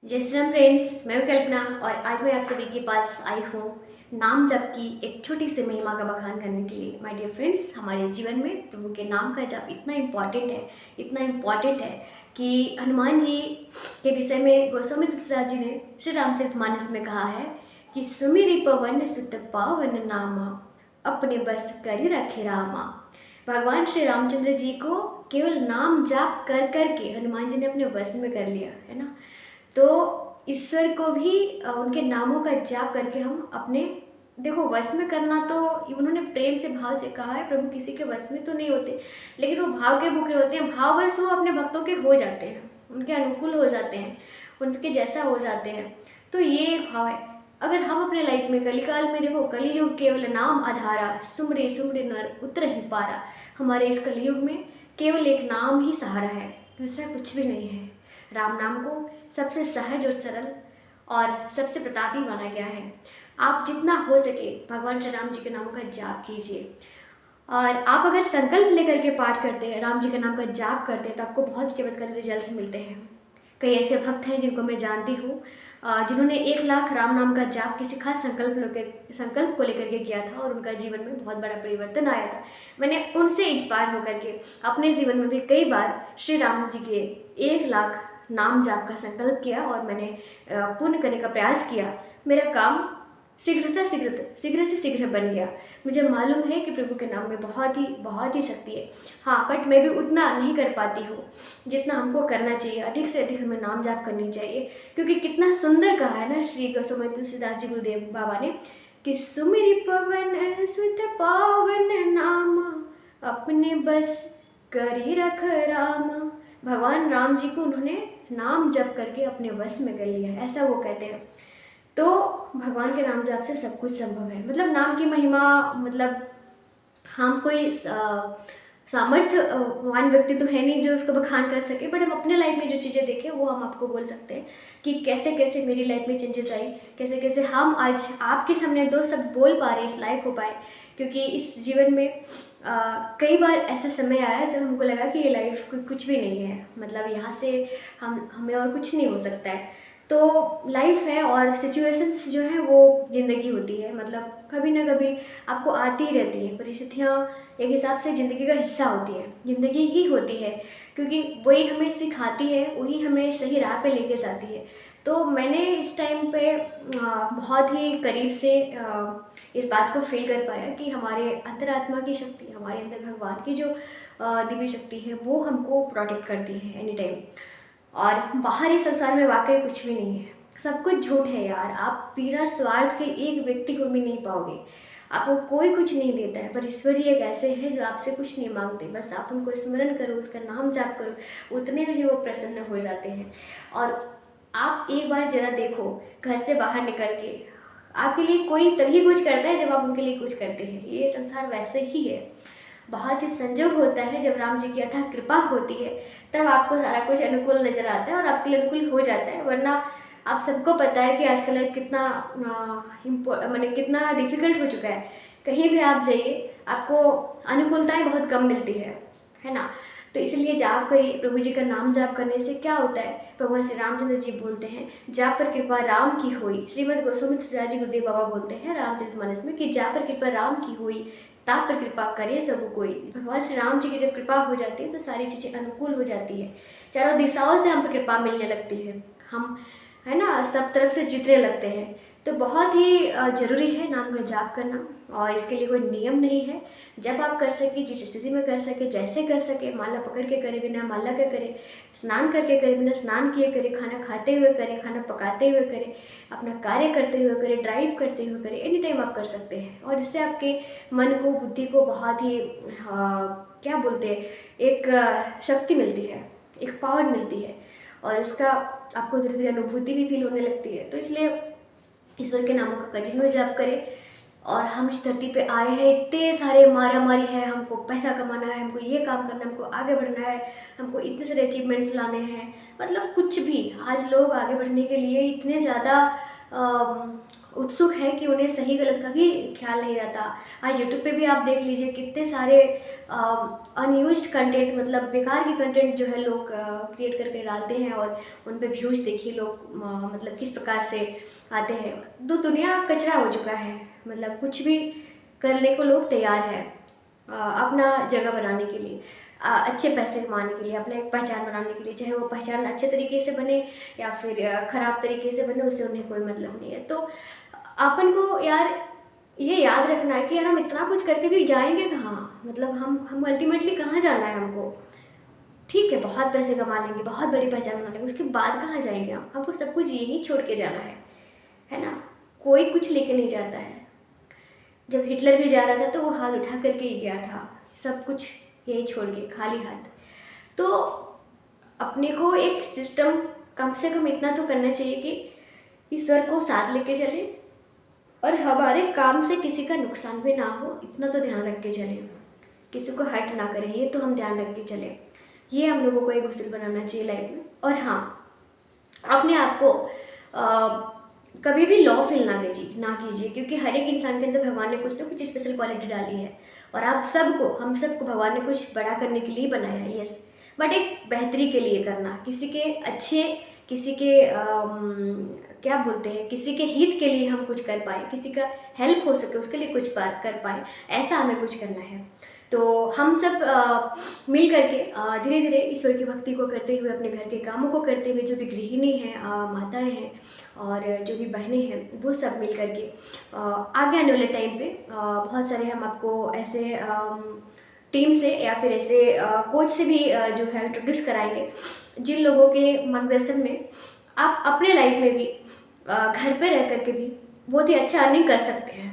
जय श्री राम फ्रेंड्स, मैं हूं कल्पना और आज मैं आप सभी के पास आई हूँ नाम जप की एक छोटी सी महिमा का बखान करने के लिए। माय डियर फ्रेंड्स, हमारे जीवन में प्रभु के नाम का जप इतना इम्पॉर्टेंट है कि हनुमान जी के विषय में गोस्वामी तुलसीदास जी ने श्री रामचरितमानस में कहा है कि सुमिरि पवन सुत पावन नामा, अपने बस करि रखे रामा। भगवान श्री रामचंद्र जी को केवल नाम जाप कर करके हनुमान जी ने अपने वश में कर लिया है ना। तो ईश्वर को भी उनके नामों का जाप करके हम अपने देखो वश में करना, तो उन्होंने प्रेम से भाव से कहा है। प्रभु किसी के वश में तो नहीं होते, लेकिन वो भाव के भूखे होते हैं। भाववश वो अपने भक्तों के हो जाते हैं, उनके अनुकूल हो जाते हैं, उनके जैसा हो जाते हैं। तो ये एक भाव है। अगर हम अपने लाइफ में कलिकाल में देखो, कलियुग केवल नाम आधारा, सुमरे सुमरे नर उतर ही पारा। हमारे इस कलियुग में केवल एक नाम ही सहारा है, दूसरा कुछ भी नहीं है। राम नाम को सबसे सहज और सरल और सबसे प्रतापी माना गया है। आप जितना हो सके भगवान श्री राम जी के नामों का जाप कीजिए। और आप अगर संकल्प लेकर के पाठ करते हैं, राम जी के नाम का जाप करते हैं, तो आपको बहुत चमत्कारी रिजल्ट्स मिलते हैं। कई ऐसे भक्त हैं जिनको मैं जानती हूँ, जिन्होंने 1 लाख राम नाम का जाप किसी खास संकल्प को लेकर के किया था और उनका जीवन में बहुत बड़ा परिवर्तन आया था। मैंने उनसे इंस्पायर होकर के अपने जीवन में भी कई बार श्री राम जी के 1 लाख नाम जाप का संकल्प किया और मैंने पूर्ण करने का प्रयास किया। मेरा काम शीघ्र से शीघ्र बन गया। मुझे मालूम है कि प्रभु के नाम में बहुत ही शक्ति है। हाँ, बट मैं भी उतना नहीं कर पाती हूँ जितना हमको करना चाहिए। अधिक से अधिक हमें नाम जाप करनी चाहिए, क्योंकि कितना सुंदर कहा है ना श्री गोस्वामी तुलसीदास जी गुरुदेव बाबा ने कि सुमिरि पवन सुत पावन नामा, अपने बस करी रख रामा। भगवान राम जी को उन्होंने नाम जप करके अपने वश में कर लिया, ऐसा वो कहते हैं। तो भगवान के नाम जाप से सब कुछ संभव है। मतलब नाम की महिमा, मतलब हम कोई सामर्थ्यवान व्यक्ति तो है नहीं जो उसको बखान कर सके, बट हम अपने लाइफ में जो चीज़ें देखें वो हम आपको बोल सकते हैं कि कैसे कैसे मेरी लाइफ में चेंजेस आई, कैसे कैसे हम आज आपके सामने 2 शब्द बोल पा रहे, इस लायक हो पाए। क्योंकि इस जीवन में कई बार ऐसा समय आया जब हमको लगा कि ये लाइफ कुछ भी नहीं है, मतलब यहाँ से हमें और कुछ नहीं हो सकता है। तो लाइफ है और सिचुएशंस जो है वो ज़िंदगी होती है, मतलब कभी ना कभी आपको आती ही रहती है। परिस्थितियाँ एक हिसाब से ज़िंदगी का हिस्सा होती है, ज़िंदगी ही होती है, क्योंकि वही हमें सिखाती है, वही हमें सही राह पे लेके जाती है। तो मैंने इस टाइम पे बहुत ही करीब से इस बात को फील कर पाया कि हमारे अंतरात्मा की शक्ति, हमारे अंदर भगवान की जो दिव्य शक्ति है वो हमको प्रोटेक्ट करती है एनी टाइम। और बाहरी संसार में वाकई कुछ भी नहीं है, सब कुछ झूठ है यार। आप बिना स्वार्थ के एक व्यक्ति को भी नहीं पाओगे, आपको कोई कुछ नहीं देता है, पर ईश्वर ही एक ऐसे हैं जो आपसे कुछ नहीं मांगते। बस आप उनको स्मरण करो, उसका नाम जाप करो, उतने में ही वो प्रसन्न हो जाते हैं। और आप एक बार जरा देखो, घर से बाहर निकल के आपके लिए कोई तभी कुछ करता है जब आप उनके लिए कुछ करते हैं। ये संसार वैसे ही है। बहुत ही संजोग होता है, जब राम जी की अथाह कृपा होती है तब आपको सारा कुछ अनुकूल नजर आता है और आपके लिए अनुकूल हो जाता है। वरना आप सबको पता है कि आजकल लाइफ कितना मैंने कितना डिफिकल्ट हो चुका है। कहीं भी आप जाइए आपको अनुकूलताएं बहुत कम मिलती है ना। तो इसलिए जाप करिए। प्रभु जी का नाम जाप करने से क्या होता है, भगवान श्री रामचंद्र जी बोलते हैं, जाप पर कृपा राम की हुई। श्रीमद गोस्वामी तुलसीदास जी गुरुदेव बाबा बोलते हैं रामचरितमानस में कि जाप पर कृपा राम की हुई, ताप पर कृपा करे सब कोई। भगवान श्री राम जी की जब कृपा हो जाती है तो सारी चीज़ें अनुकूल हो जाती है, चारों दिशाओं से हम पर कृपा मिलने लगती है, हम है ना सब तरफ से जीतने लगते हैं। तो बहुत ही ज़रूरी है नाम का जाप करना, और इसके लिए कोई नियम नहीं है। जब आप कर सके, जिस स्थिति में कर सके, जैसे कर सके, माला पकड़ के करे बिना माला के करे, स्नान करके करे बिना स्नान किए करे, खाना खाते हुए करे, खाना पकाते हुए करे, अपना कार्य करते हुए करे, ड्राइव करते हुए करे, एनी टाइम आप कर सकते हैं। और इससे आपके मन को, बुद्धि को बहुत ही क्या बोलते हैं, एक शक्ति मिलती है, एक पावर मिलती है, और उसका आपको धीरे धीरे अनुभूति भी फील होने लगती है। तो इसलिए ईश्वर के नामों का कंटिन्यू जाप करें। और हम इस धरती पे आए हैं, इतने सारे मारा मारी है, हमको पैसा कमाना है, हमको ये काम करना है, हमको आगे बढ़ना है, हमको इतने सारे अचीवमेंट्स लाने हैं, मतलब कुछ भी। आज लोग आगे बढ़ने के लिए इतने ज़्यादा उत्सुक है कि उन्हें सही गलत का भी ख्याल नहीं रहता। आज यूट्यूब पे भी आप देख लीजिए कितने सारे अनयूज्ड कंटेंट, मतलब बेकार के कंटेंट जो है लोग क्रिएट करके डालते हैं, और उन पे व्यूज देखिए लोग मतलब किस प्रकार से आते हैं। तो दुनिया कचरा हो चुका है, मतलब कुछ भी करने को लोग तैयार है अपना जगह बनाने के लिए, अच्छे पैसे कमाने के लिए, अपना एक पहचान बनाने के लिए। चाहे वो पहचान अच्छे तरीके से बने या फिर ख़राब तरीके से बने, उससे उन्हें कोई मतलब नहीं है। तो अपन को यार ये याद रखना है कि यार हम इतना कुछ करके भी जाएंगे कहाँ, मतलब हम अल्टीमेटली कहाँ जाना है हमको। ठीक है, बहुत पैसे कमा लेंगे, बहुत बड़ी पहचान बना लेंगे, उसके बाद कहाँ जाएंगे हम? हमको सब कुछ यही छोड़ के जाना है ना। कोई कुछ लेके नहीं जाता है। जब हिटलर भी जा रहा था तो वो हाथ उठा करके ही गया था, सब कुछ यही छोड़ के खाली हाथ। तो अपने को एक सिस्टम कम से कम इतना तो करना चाहिए कि ईश्वर को साथ लेके चले और हमारे काम से किसी का नुकसान भी ना हो, इतना तो ध्यान रख के चले, किसी को हर्ट ना करें, ये तो हम ध्यान रख के चले। ये हम लोगों को एक उसूल बनाना चाहिए लाइफ में। और हाँ, अपने आप को कभी भी लो फील ना कीजिए, क्योंकि हर एक इंसान के अंदर भगवान ने कुछ ना कुछ स्पेशल क्वालिटी डाली है, और आप सबको, हम सबको भगवान ने कुछ बड़ा करने के लिए बनाया है, यस। बट एक बेहतरी के लिए करना, किसी के अच्छे, किसी के क्या बोलते हैं, किसी के हित के लिए हम कुछ कर पाए, किसी का हेल्प हो सके उसके लिए कुछ कर पाए, ऐसा हमें कुछ करना है। तो हम सब मिल करके धीरे धीरे ईश्वर की भक्ति को करते हुए, अपने घर के कामों को करते हुए, जो भी गृहिणी हैं, माताएं हैं और जो भी बहनें हैं, वो सब मिल करके आगे आने वाले टाइम पे बहुत सारे हम आपको ऐसे टीम से या फिर ऐसे कोच से भी जो है इंट्रोड्यूस कराएंगे, जिन लोगों के मार्गदर्शन में आप अपने लाइफ में भी घर पे रह करके भी बहुत ही अच्छा अर्निंग कर सकते हैं।